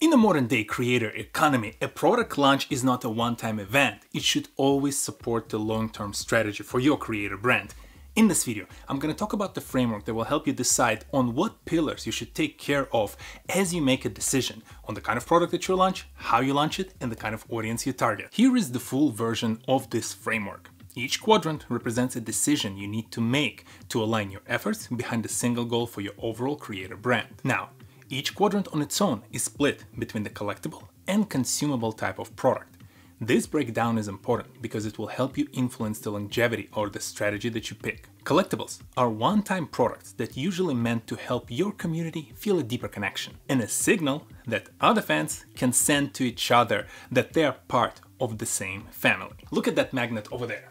In the modern day creator economy, a product launch is not a one-time event. It should always support the long-term strategy for your creator brand. In this video, I'm going to talk about the framework that will help you decide on what pillars you should take care of as you make a decision on the kind of product that you launch, how you launch it, and the kind of audience you target. Here is the full version of this framework. Each quadrant represents a decision you need to make to align your efforts behind a single goal for your overall creator brand. Now, each quadrant on its own is split between the collectible and consumable type of product. This breakdown is important because it will help you influence the longevity or the strategy that you pick. Collectibles are one-time products that usually meant to help your community feel a deeper connection and a signal that other fans can send to each other that they are part of the same family. Look at that magnet over there.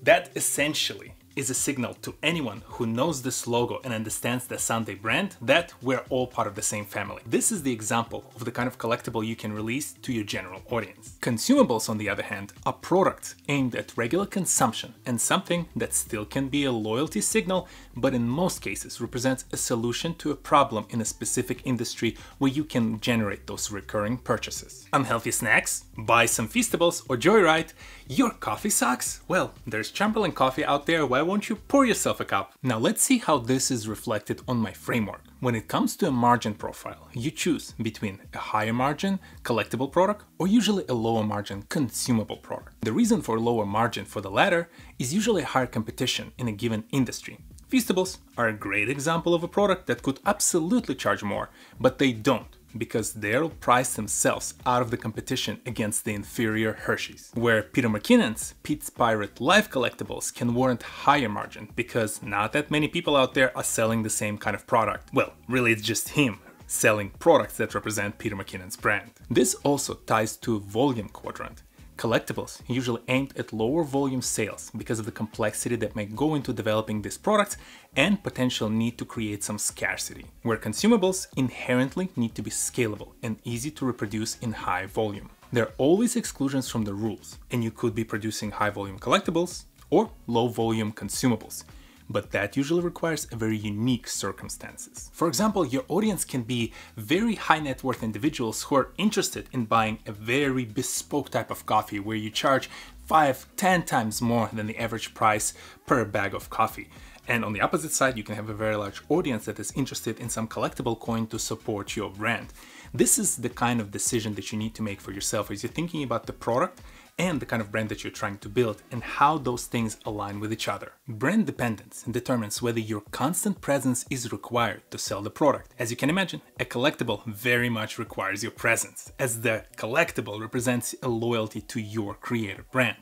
That essentially is a signal to anyone who knows this logo and understands the Sunday brand that we're all part of the same family. This is the example of the kind of collectible you can release to your general audience. Consumables, on the other hand, are products aimed at regular consumption and something that still can be a loyalty signal, but in most cases represents a solution to a problem in a specific industry where you can generate those recurring purchases. Unhealthy snacks? Buy some Feastables or Joyride? Your coffee sucks? Well, there's Chamberlain coffee out there. Why won't you pour yourself a cup? Now let's see how this is reflected on my framework. When it comes to a margin profile, you choose between a higher margin collectible product or usually a lower margin consumable product. The reason for a lower margin for the latter is usually higher competition in a given industry. Feastables are a great example of a product that could absolutely charge more, but they don't, because they'll price themselves out of the competition against the inferior Hershey's. Where Peter McKinnon's Pete's Pirate Life collectibles can warrant higher margin because not that many people out there are selling the same kind of product. Well, really it's just him selling products that represent Peter McKinnon's brand. This also ties to a volume quadrant. Collectibles usually aimed at lower volume sales because of the complexity that may go into developing these products and potential need to create some scarcity, where consumables inherently need to be scalable and easy to reproduce in high volume. There are always exclusions from the rules, and you could be producing high volume collectibles or low volume consumables, but that usually requires a very unique circumstances. For example, your audience can be very high net worth individuals who are interested in buying a very bespoke type of coffee where you charge 5-10 times more than the average price per bag of coffee. And on the opposite side, you can have a very large audience that is interested in some collectible coin to support your brand. This is the kind of decision that you need to make for yourself as you're thinking about the product and the kind of brand that you're trying to build and how those things align with each other. Brand dependence determines whether your constant presence is required to sell the product. As you can imagine, a collectible very much requires your presence, as the collectible represents a loyalty to your creator brand.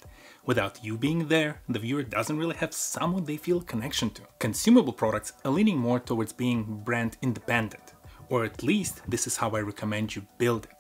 Without you being there, the viewer doesn't really have someone they feel a connection to. Consumable products are leaning more towards being brand independent, or at least this is how I recommend you build it.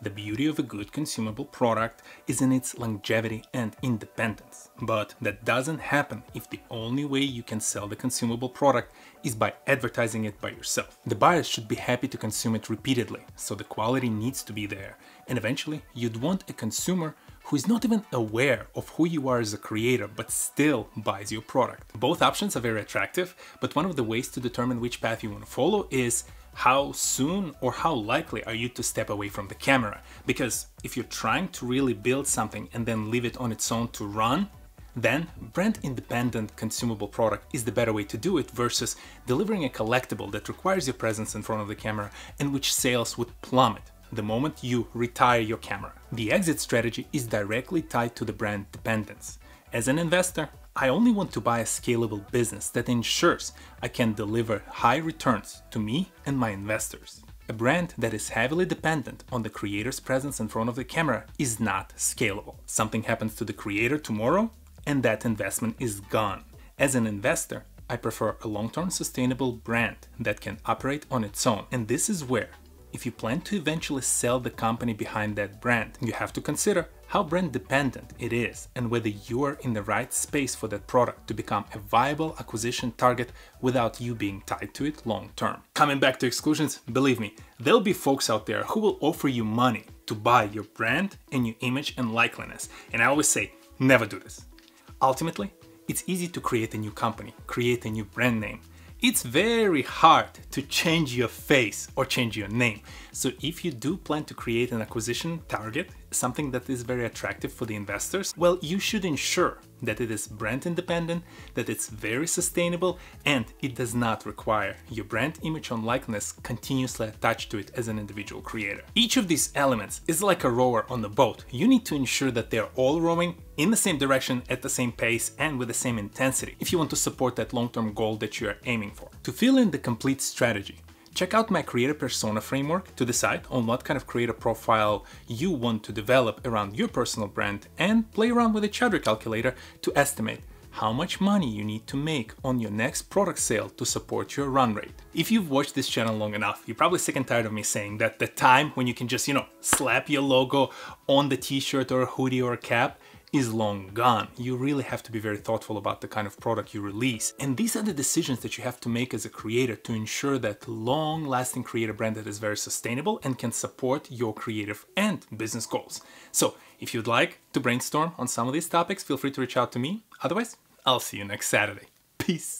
The beauty of a good consumable product is in its longevity and independence. But that doesn't happen if the only way you can sell the consumable product is by advertising it by yourself. The buyers should be happy to consume it repeatedly, so the quality needs to be there. And eventually, you'd want a consumer who is not even aware of who you are as a creator, but still buys your product. Both options are very attractive, but one of the ways to determine which path you want to follow is how soon or how likely are you to step away from the camera? Because if you're trying to really build something and then leave it on its own to run, then brand independent consumable product is the better way to do it versus delivering a collectible that requires your presence in front of the camera and which sales would plummet the moment you retire your camera. The exit strategy is directly tied to the brand dependence. As an investor, I only want to buy a scalable business that ensures I can deliver high returns to me and my investors. A brand that is heavily dependent on the creator's presence in front of the camera is not scalable. Something happens to the creator tomorrow and that investment is gone. As an investor, I prefer a long-term sustainable brand that can operate on its own. And this is where, if you plan to eventually sell the company behind that brand, you have to consider how brand dependent it is and whether you are in the right space for that product to become a viable acquisition target without you being tied to it long term. Coming back to exclusions, believe me, there'll be folks out there who will offer you money to buy your brand and your image and likeliness. And I always say, never do this. Ultimately, it's easy to create a new company, create a new brand name, It's very hard to change your face or change your name. So if you do plan to create an acquisition target, something that is very attractive for the investors, well, you should ensure that it is brand independent, that it's very sustainable, and it does not require your brand image and likeness continuously attached to it as an individual creator. Each of these elements is like a rower on the boat. You need to ensure that they're all rowing in the same direction at the same pace and with the same intensity if you want to support that long-term goal that you are aiming for. To fill in the complete strategy, check out my creator persona framework to decide on what kind of creator profile you want to develop around your personal brand, and play around with the Chatter calculator to estimate how much money you need to make on your next product sale to support your run rate. If you've watched this channel long enough, you're probably sick and tired of me saying that the time when you can just, slap your logo on the t-shirt or a hoodie or a cap is long gone. You really have to be very thoughtful about the kind of product you release. And these are the decisions that you have to make as a creator to ensure that long-lasting creator brand that is very sustainable and can support your creative and business goals. So if you'd like to brainstorm on some of these topics, feel free to reach out to me. Otherwise, I'll see you next Saturday. Peace.